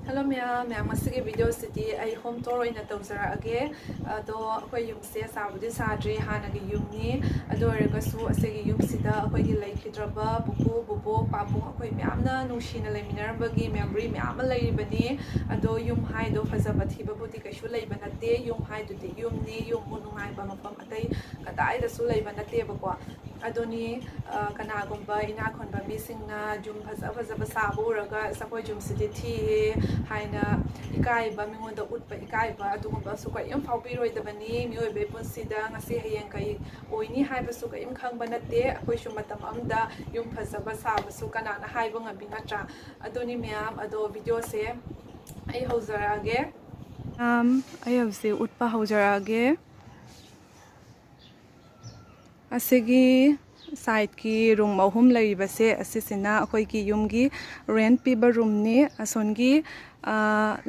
Hello ma'am masigi video city ai home tour ina tawzarage ado akoi yumse sabudi sadri hanagi yumni ado ergasu asigi yumsida akoi gi laikhidraba bubu bubu pabu akoi myamna nushina laiminarambagi memory myam lairibani ado yum hai do fazaba thiba budi kaishu laiba nate yum hai dudi yumni yum munungai ba mafam atai kadai da su laiba nate bako adoni kanagumba ina khonba misingna jum fazaba sabu raga sakoi jum city thi haina ikaiba mingonda utpa ikaiba adugumba su kai yam phaubiroidabani mioibe punsida ngasi hayeng kai oini haiba su kai im khangba nate akoi shu matam amda yum phazaba sabu su kanana haiba ngabi natra adoni myam ado video se ai hozarage ai havse utpa hozarage asigi side ki room ahum laibase asisina akoi ki yum gi rent piba room ni asongi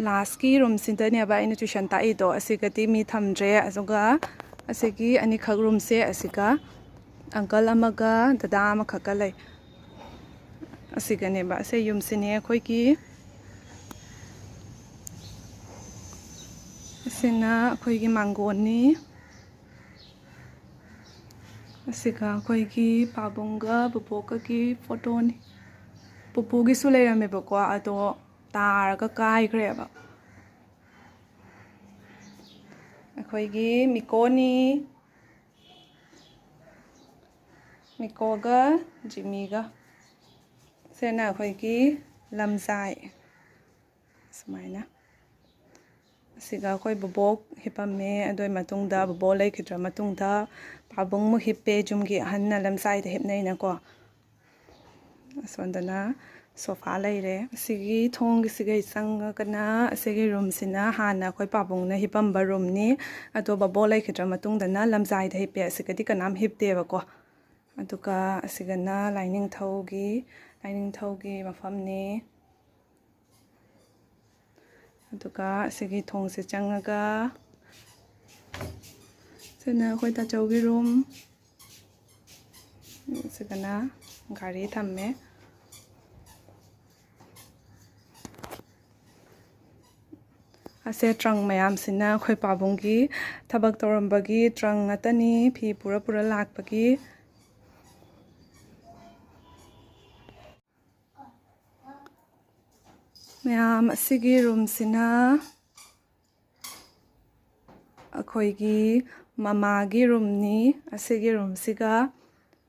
last ki room sintani aba ina tuition ta ido asigati mi thamdre azuga asigi ani khag room se asiga uncle amaga dada amakhaka lai asigane ba se yum sine akoi ki asina akoi gi mangoni asiga akoi ki pabunga buboka ki photo ni pupugi su leirame bako ado targa kaikhre ba akoi gi mikoga jimiga sena akoi gi lamjai sumaina asiga akoi bobok hipame adoi matungda bobo laikhidra matungda pabung mu hippe jumgi hanna lamjai da hipnai na ko aswandana sofa laire asigi thong sigai sanga kana asigi room sina hana khoi pabung na hipamba room ni ado bobo laikhidra matungdana lamjai da hippe asigadi kanam hipte ba ko aduka asigana lining thogi mafam ni aduka asigi thong se changaga sena khoi ta chawgi room sigana gari thamme ase trang mayam sina khoi pabunggi thabak torambagi trang atani phi pura lakpagi mayam asigi room sina akhoi gi mama gi room ni asigi room siga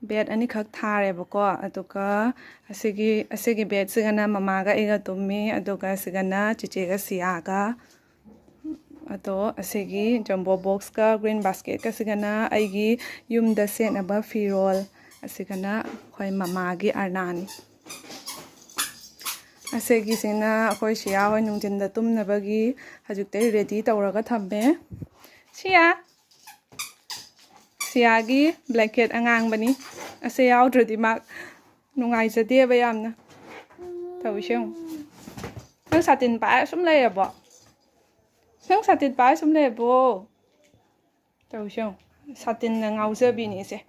bed ani khak thare bako aduka asigi bed sigana mama ga ega tummi aduka sigana chiche ga siaga ado asigi jumbo box ka green basket ka sigana aigi yumda senaba firol asigana khoi mama gi arnani asigi sina akhoi sia hoi nungtinda tumnabagi hajukte ready tawraga thamme siagi blanket angang bani ase yaudrodi mak nungai jade ba yamna tawisheng nang satin pa sum leirabo nang satin pa sum leirbo tawisheng satin na ngaujabi ni se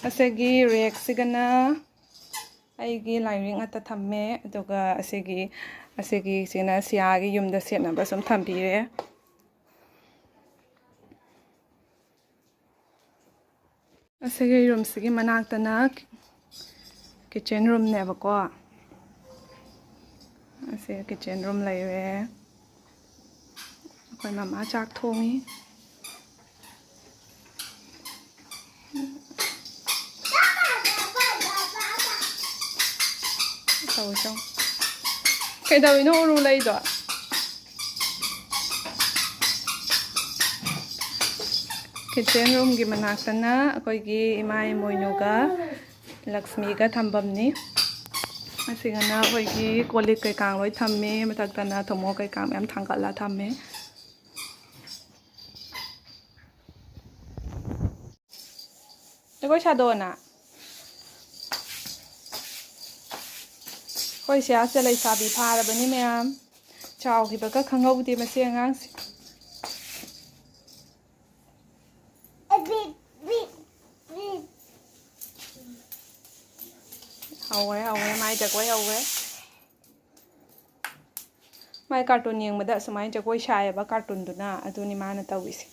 asegi rex sigana aigi lining ata thamme aduga asegi sina siagi yumda setna ba sum thambire asigi room sigi manaktana kitchen room ne bako ase kitchen room laire akoi mama chak thongi tawishong kaidawino uru laido kitchen room gi manaktana akoi gi imai moinuga lakshmi ga thambamni asigana akoi gi kolik kai kang loi thamme mataktana thomo kai kang yam thangkala thamme Koi shadona koi sia se lai sabi pharabani ma'am chaw hibaga khangaude mase angang hầu ấy mai chật quấy hầu ấy my carton ꯌꯦꯡꯕꯗ ꯑꯁꯨꯃꯥꯏꯅ ꯖꯒꯣꯏ ꯁꯥꯏꯌꯦꯕ ꯀꯥꯔꯇꯨꯟꯗꯨꯅ ꯑꯗꯨꯅꯤ ꯃꯥꯅ ꯇꯧꯔꯤꯁꯦ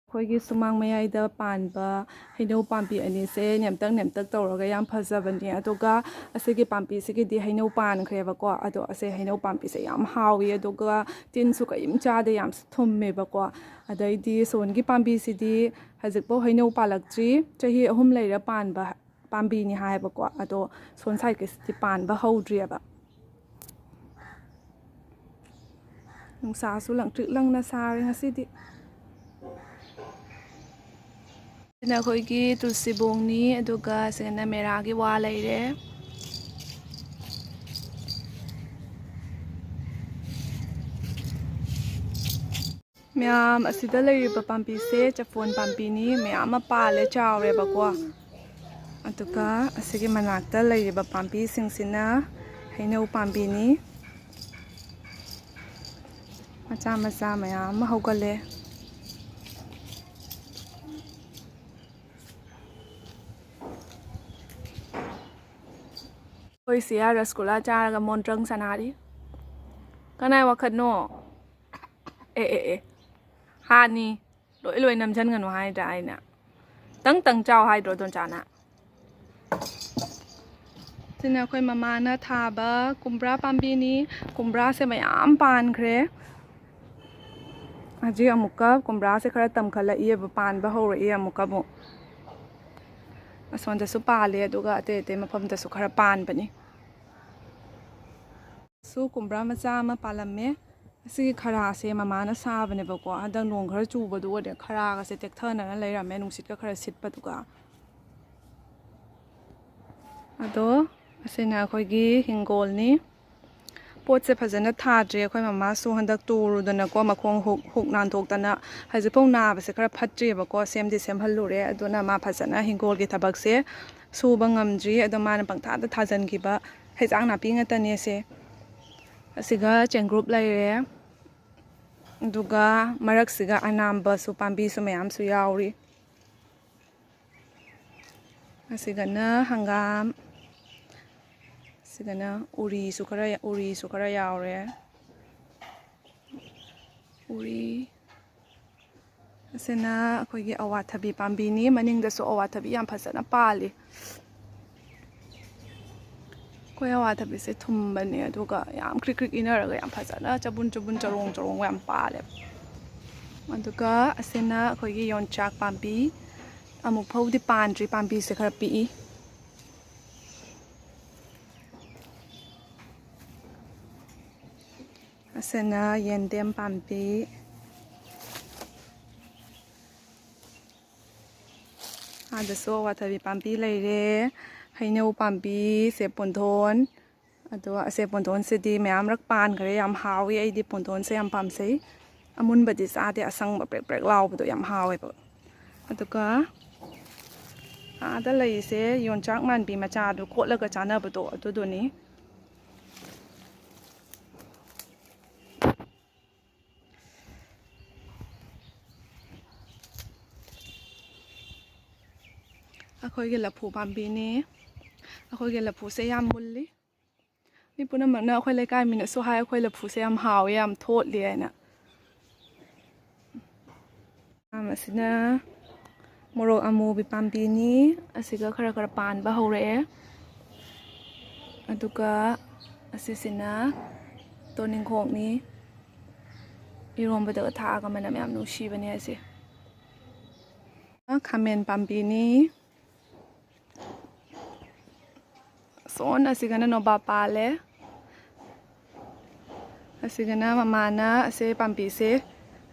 ꯑꯩꯈꯣꯏꯒꯤ ꯁꯨꯃꯥꯡ ꯃꯌꯥꯏꯗ ꯄꯥꯟꯕ ꯍꯩꯅꯧ ꯄꯥꯝꯕꯤ ꯑꯅꯤꯁꯦ ꯅꯦꯝꯇꯛ ꯇꯧꯔꯒ ꯌꯥꯝ ꯐꯖꯕꯅꯦ ꯑꯗꯨꯒ ꯑꯁꯤꯒꯤ ꯄꯥꯝꯕꯤꯁꯤꯒꯤꯗꯤ ꯍꯩꯅꯧ ꯄꯥꯟꯈ꯭ꯔꯦꯕꯀꯣ ꯑꯗꯣ ꯑꯁꯦ ꯍꯩꯅꯧ ꯄꯥꯝꯕꯤꯁꯦ ꯌꯥꯝ ꯍꯥꯎꯋꯤ ꯑꯗꯨꯒ ꯇꯤꯟꯁꯨ ꯀꯔꯤꯝ ꯆꯥꯗꯦ ꯌꯥꯝꯁꯨ ꯊꯨꯝꯃꯦꯕꯀോ ꯑꯗꯩꯗꯤ ꯁꯣꯟꯒꯤ ꯄꯥꯝꯕꯤꯁꯤꯗꯤ ꯍꯧꯖꯤꯛꯐꯥꯎ ꯍꯩꯅꯧ ꯄꯥꯜꯂꯛꯇ꯭ꯔꯤ ꯆꯍꯤ 3 ꯂꯩꯔ ꯄꯥꯟꯕ ꯄꯥꯝꯕꯤꯅꯤ ꯍꯥꯏꯌꯦꯕꯀꯣ ꯑꯗꯣ ꯁꯣꯟ ꯁꯥꯏꯠꯀꯤꯁꯤꯗꯤ ꯄꯥꯟꯕ ꯍꯧꯗ꯭ꯔꯤꯑꯕ ꯅꯨꯡꯁꯥꯁꯨ ꯂꯪꯇ꯭ꯔꯤꯛ ꯂꯪꯅ ꯁꯥꯔꯦ ꯉꯁꯤꯗꯤ ꯁꯤꯅ ꯑꯩꯈꯣꯏꯒꯤ ꯇꯨꯜꯁꯤꯕꯣꯡꯅꯤ ꯑꯗꯨꯒ ꯁꯤꯅ ꯃꯦꯔꯥꯒꯤ ꯋꯥ ꯂꯩꯔꯦ ꯃꯌꯥꯝ ꯑꯁꯤꯗ ꯂꯩꯔꯤꯕ ꯄꯥꯝꯕꯤꯁꯦ ꯆꯐꯣꯟ ꯄꯥꯝꯕꯤꯅꯤ ꯃꯌꯥꯝ ꯑꯃ ꯄꯥꯜꯂꯦ ꯆꯥꯎꯔꯦꯕꯀꯣ ꯑꯗꯨꯒ ꯑꯁꯤꯒꯤ ꯃꯅꯥꯛꯇ ꯂꯩꯔꯤꯕ ꯄꯥꯝꯕꯤꯁꯤꯡꯁꯤꯅ ꯍꯩꯅꯧ ꯄꯥꯝꯕꯤꯅꯤ ꯃꯆꯥ ꯃꯆꯥ ꯃꯌꯥꯝ ꯑꯃ ꯍꯧꯒꯠꯂꯦ ꯑꯩꯈꯣꯏ ꯁꯤꯌꯥ ꯔꯁꯒꯨꯜꯂꯥ ꯆꯥꯔꯒ ꯃꯣꯟꯇ꯭ꯔꯪ ꯁꯥꯟꯅꯔꯤ ꯀꯅꯥꯏ ꯋꯥꯈꯠꯅꯣ ꯑꯦ ꯍꯥꯅꯤ ꯂꯣꯏ ꯅꯝꯁꯤꯟꯒꯅꯨ ꯍꯥꯏꯗ꯭ꯔꯥ ꯑꯩꯅ ꯇꯪ ꯆꯥꯎ ꯍꯥꯏꯗ꯭ꯔꯣ ꯗꯣꯟꯆꯥꯅ ꯁꯤꯅ ꯑꯩꯈꯣꯏ ꯃꯃꯥꯅ ꯊꯥꯕ ꯀꯨꯝꯕ꯭ꯔꯥ ꯄꯥꯝꯕꯤꯅꯤ ꯀꯨꯝꯕ꯭ꯔꯥꯁꯦ ꯃꯌꯥꯝ ꯄꯥꯟꯈ꯭ꯔꯦ ꯍꯧꯖꯤꯛ ꯑꯃꯨꯛꯀ ꯀꯨꯝꯕ꯭ꯔꯥꯁꯦ ꯈꯔ ꯇꯝꯈꯠꯂꯛꯏꯕ ꯄꯥꯟꯕ ꯍꯧꯔꯛꯏ ꯑꯃꯨꯛ ꯑꯁꯣꯝꯗꯁꯨ ꯄꯥꯜꯂꯦ ꯑꯗꯨꯒ ꯑꯇꯩ ꯃꯐꯝꯗꯁꯨ ꯈꯔ ꯄꯥꯟꯕꯅꯤ ꯁꯨ ꯀꯨꯝꯕ꯭ꯔꯥ ꯃꯆꯥ ꯑꯃ ꯄꯥꯜꯂꯝꯃꯦ ꯑꯁꯤꯒꯤ ꯈꯔꯥꯁꯦ ꯃꯃꯥꯅ ꯁꯥꯕꯅꯦꯕꯀꯣ ꯍꯟꯗꯛ ꯅꯣꯡ ꯈꯔ ꯆꯨꯕꯗꯨ ꯑꯣꯏꯔꯦ ꯈꯔꯥꯒꯁꯦ ꯇꯦꯛꯊꯅꯅ ꯂꯩꯔꯝꯃꯦ ꯅꯨꯡꯁꯤꯠꯀ ꯈꯔ ꯁꯤꯠꯄꯗꯨꯒ ꯑꯗꯣ ꯑꯁꯤꯅ ꯑꯩꯈꯣꯏꯒꯤ ꯍꯤꯡꯒꯣꯜꯅꯤ ꯄꯣꯠꯁꯦ ꯐꯖꯅ ꯊꯥꯗ꯭ꯔꯤ ꯑꯩꯈꯣꯏ ꯃꯃꯥꯁꯨ ꯍꯟꯗꯛ ꯇꯨꯔꯨꯗꯅꯀꯣ ꯃꯈꯣꯡ ꯍꯨꯛ ꯅꯥꯟꯊꯣꯛꯇꯅ ꯍꯧꯖꯤꯛꯐꯥꯎ ꯅꯥꯕꯁꯦ ꯈꯔ ꯐꯠꯇ꯭ꯔꯤꯑꯕꯀꯣ ꯁꯦꯝꯗꯤ ꯁꯦꯝꯍꯜꯂꯨꯔꯦ ꯑꯗꯨꯅ ꯃꯥ ꯐꯖꯅ ꯍꯤꯡꯒꯣꯜꯒꯤ ꯊꯕꯛꯁꯦ ꯁꯨꯕ ꯉꯝꯗ꯭ꯔꯤ ꯑꯗꯣ ꯃꯥꯅ ꯄꯪꯊꯥꯗ ꯊꯥꯖꯤꯟꯈꯤꯕ ꯍꯩꯖꯥꯡ ꯅꯥꯄꯤ ꯉꯥꯛꯇꯅꯦꯁꯦ ꯑꯁꯤꯒ ꯆꯦꯡꯒ꯭ꯔꯨꯞ ꯂꯩꯔꯦ ꯑꯗꯨꯒ ꯃꯔꯛꯁꯤꯒ ꯑꯅꯥꯝꯕꯁꯨ ꯄꯥꯝꯕꯤꯁꯨ ꯃꯌꯥꯝꯁꯨ ꯌꯥꯎꯔꯤ ꯑꯁꯤꯒꯅ ꯍꯪꯒꯥꯝ ꯑꯁꯤꯒꯅ ꯎꯔꯤꯁꯨ ꯈꯔ ꯌꯥꯎꯔꯦ ꯎꯔꯤ ꯑꯁꯤꯅ ꯑꯩꯈꯣꯏꯒꯤ ꯑꯋꯥꯊꯕꯤ ꯄꯥꯝꯕꯤꯅꯤ ꯃꯅꯤꯡꯗꯁꯨ ꯑꯋꯥꯊꯕꯤ ꯌꯥꯝ ꯐꯖꯅ ꯄꯥꯜꯂꯤ ꯑꯩꯈꯣꯏ ꯑꯋꯥꯊꯕꯤꯁꯦ ꯊꯨꯝꯕꯅꯦ ꯑꯗꯨꯒ ꯌꯥꯝ ꯀ꯭ꯔꯤꯛ ꯏꯅꯔꯒ ꯌꯥꯝ ꯐꯖꯅ ꯆꯕꯨꯟ ꯆꯔꯣꯡ ꯌꯥꯝ ꯄꯥꯜꯂꯦꯕ ꯑꯗꯨꯒ ꯑꯁꯤꯅ ꯑꯩꯈꯣꯏꯒꯤ ꯌꯣꯟꯆꯥꯛ ꯄꯥꯝꯕꯤ ꯑꯃꯨꯛ ꯐꯥꯎꯗꯤ ꯄꯥꯟꯗ꯭ꯔꯤ ꯄꯥꯝꯕꯤꯁꯦ ꯈꯔ ꯄꯤꯛꯏ ꯑꯁꯤꯅ ꯌꯦꯟꯗꯦꯝ ꯄꯥꯝꯕꯤ ꯑꯗꯁꯨ ꯑꯋꯥꯊꯕꯤ ꯄꯥꯝꯕꯤ ꯂꯩꯔꯦ ꯍꯩꯅꯧ ꯄꯥꯝꯕꯤ ꯁꯦꯞꯄꯣꯟꯊꯣꯟ ꯑꯗꯣ ꯁꯦꯞꯄꯣꯟꯊꯣꯟꯁꯤꯗꯤ ꯃꯌꯥꯝꯔꯛ ꯄꯥꯟꯈ꯭ꯔꯦ ꯌꯥꯝ ꯍꯥꯎꯋꯤ ꯑꯩꯗꯤ ꯄꯣꯟꯊꯣꯟꯁꯦ ꯌꯥꯝ ꯄꯥꯝꯖꯩ ꯑꯃꯨꯟꯕꯗꯤ ꯆꯥꯗꯦ ꯑꯁꯪꯕ ꯄ꯭ꯔꯦꯛ ꯂꯥꯎꯕꯗꯣ ꯌꯥꯝ ꯍꯥꯎꯋꯦꯕ ꯑꯗꯨꯒ ꯑꯥꯗ ꯂꯩꯔꯤꯁꯦ ꯌꯣꯟꯆꯥꯛ ꯃꯥꯟꯕꯤ ꯃꯆꯥꯗꯣ ꯀꯣꯠꯂꯒ ꯆꯥꯅꯕꯗꯣ ꯑꯗꯨꯗꯨꯅꯤ ꯑꯩꯈꯣꯏꯒꯤ ꯂꯐꯨ ꯄꯥꯝꯕꯤꯅꯤ ꯑꯩꯈꯣꯏꯒꯤ ꯂꯐꯨꯁꯦ ꯌꯥꯝ ꯃꯨꯜꯂꯤ ꯃꯤ ꯄꯨꯝꯅꯃꯛꯅ ꯑꯩꯈꯣꯏ ꯂꯩꯀꯥꯏ ꯃꯤꯅꯁꯨ ꯍꯥꯏ ꯑꯩꯈꯣꯏ ꯂꯐꯨꯁꯦ ꯌꯥꯝ ꯍꯥꯎꯋꯦ ꯌꯥꯝ ꯊꯣꯠꯂꯤ ꯍꯥꯏꯅ ꯑꯁꯤꯅ ꯃꯣꯔꯣꯛ ꯑꯃꯨꯕꯤ ꯄꯥꯝꯕꯤꯅꯤ ꯑꯁꯤꯒ ꯈꯔ ꯄꯥꯟꯕ ꯍꯧꯔꯛꯑꯦ ꯑꯗꯨꯒ ꯑꯁꯤꯁꯤꯅ ꯇꯣꯅꯤꯡꯈꯣꯛꯅꯤ ꯏꯔꯣꯝꯕꯗꯒ ꯊꯥꯛꯑꯒ ꯃꯅꯝ ꯌꯥꯝ ꯅꯨꯡꯁꯤꯕꯅꯦ ꯑꯁꯤ ꯈꯥꯃꯦꯟ ꯄꯥꯝꯕꯤꯅꯤ ꯁꯣꯟ ꯑꯁꯤꯒꯅ ꯅꯣꯕꯥꯞ ꯄꯥꯜꯂꯦ ꯑꯁꯤꯒꯅ ꯃꯃꯥꯅ ꯑꯁꯦ ꯄꯥꯝꯕꯤꯁꯦ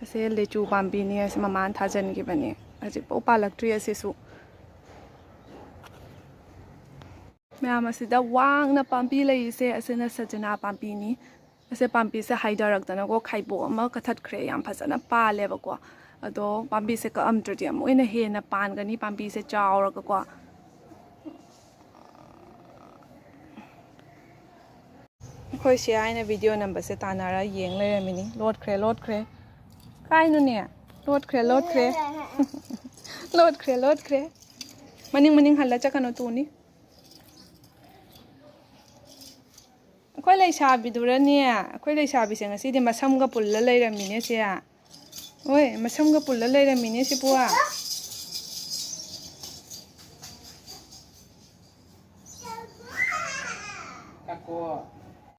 ꯑꯁꯦ ꯂꯤꯆꯨ ꯄꯥꯝꯕꯤꯅꯤ ꯑꯁꯤ ꯃꯃꯥꯅ ꯊꯥꯖꯤꯟꯈꯤꯕꯅꯤ ꯍꯧꯖꯤꯛꯐꯥꯎ ꯄꯥꯜꯂꯛꯇ꯭ꯔꯤ ꯑꯁꯤꯁꯨ ꯃꯌꯥꯝ ꯑꯁꯤꯗ ꯋꯥꯡꯅ ꯄꯥꯝꯕꯤ ꯂꯩꯔꯤꯁꯦ ꯑꯁꯤꯅ ꯁꯖꯅꯥ ꯄꯥꯝꯕꯤꯅꯤ ꯑꯁꯦ ꯄꯥꯝꯕꯤꯁꯦ ꯍꯥꯏꯊꯔꯛꯇꯅꯀꯣ ꯈꯥꯏꯕꯣꯛ ꯑꯃ ꯀꯊꯠꯈ꯭ꯔꯦ ꯌꯥꯝ ꯐꯖꯅ ꯄꯥꯜꯂꯦꯕꯀꯣ ꯑꯗꯣ ꯄꯥꯝꯕꯤꯁꯦ ꯀꯛꯑꯝꯗ꯭ꯔꯗꯤ ꯑꯃꯨꯛ ꯍꯦꯟꯅ ꯄꯥꯟꯒꯅꯤ ꯄꯥꯝꯕꯤꯁꯦ ꯆꯥꯎꯔꯒꯀꯣ ꯑꯩꯈꯣꯏ ꯁꯤ ꯍꯥꯏꯅ ꯚꯤꯗꯤꯑꯣ ꯅꯝꯕꯁꯦ ꯇꯥꯟꯅꯔ ꯌꯦꯡ ꯂꯩꯔꯝꯃꯤꯅꯤ ꯂꯣꯠꯈ꯭ꯔꯦ ꯀꯥꯏꯅꯣꯅꯦ ꯂꯣꯠꯈ꯭ꯔꯦ ꯃꯅꯤꯡ ꯍꯜꯂ ꯆꯠꯀꯅꯣ ꯇꯨꯅꯤ ꯑꯩꯈꯣꯏ ꯂꯩꯁꯥꯕꯤꯗꯨꯔꯅꯦ ꯑꯩꯈꯣꯏ ꯂꯩꯁꯥꯕꯤꯁꯦ ꯉꯁꯤꯗꯤ ꯃꯁꯝꯒ ꯄꯨꯜꯂ ꯂꯩꯔꯝꯃꯤꯅꯦ ꯁꯦ ꯍꯣꯏ ꯃꯁꯝꯒ ꯄꯨꯜꯂ ꯂꯩꯔꯝꯃꯤꯅꯦ ꯁꯤ ꯄꯨꯋꯥ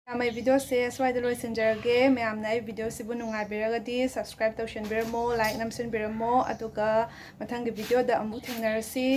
ꯃꯌꯥꯝ ꯑꯩ ꯚꯤꯗꯤꯑꯣꯁꯦ ꯁ꯭ꯋꯥꯏꯗ ꯂꯣꯏꯁꯤꯟꯖꯔꯒꯦ ꯃꯌꯥꯝꯅ ꯑꯩ ꯚꯤꯗꯤꯑꯣꯁꯤꯕꯨ ꯅꯨꯡꯉꯥꯏꯕꯤꯔꯒꯗꯤ ꯁꯕꯁꯀ꯭ꯔꯥꯏꯕ ꯇꯧꯁꯟꯕꯤꯔꯝꯃꯣ ꯂꯥꯏꯛ ꯅꯝꯁꯤꯟꯕꯤꯔꯝꯃꯣ ꯑꯗꯨꯒ ꯃꯊꯪꯒꯤ ꯚꯤꯗꯤꯑꯣꯗ ꯑꯃꯨꯛ ꯊꯦꯡꯅꯔꯁꯤ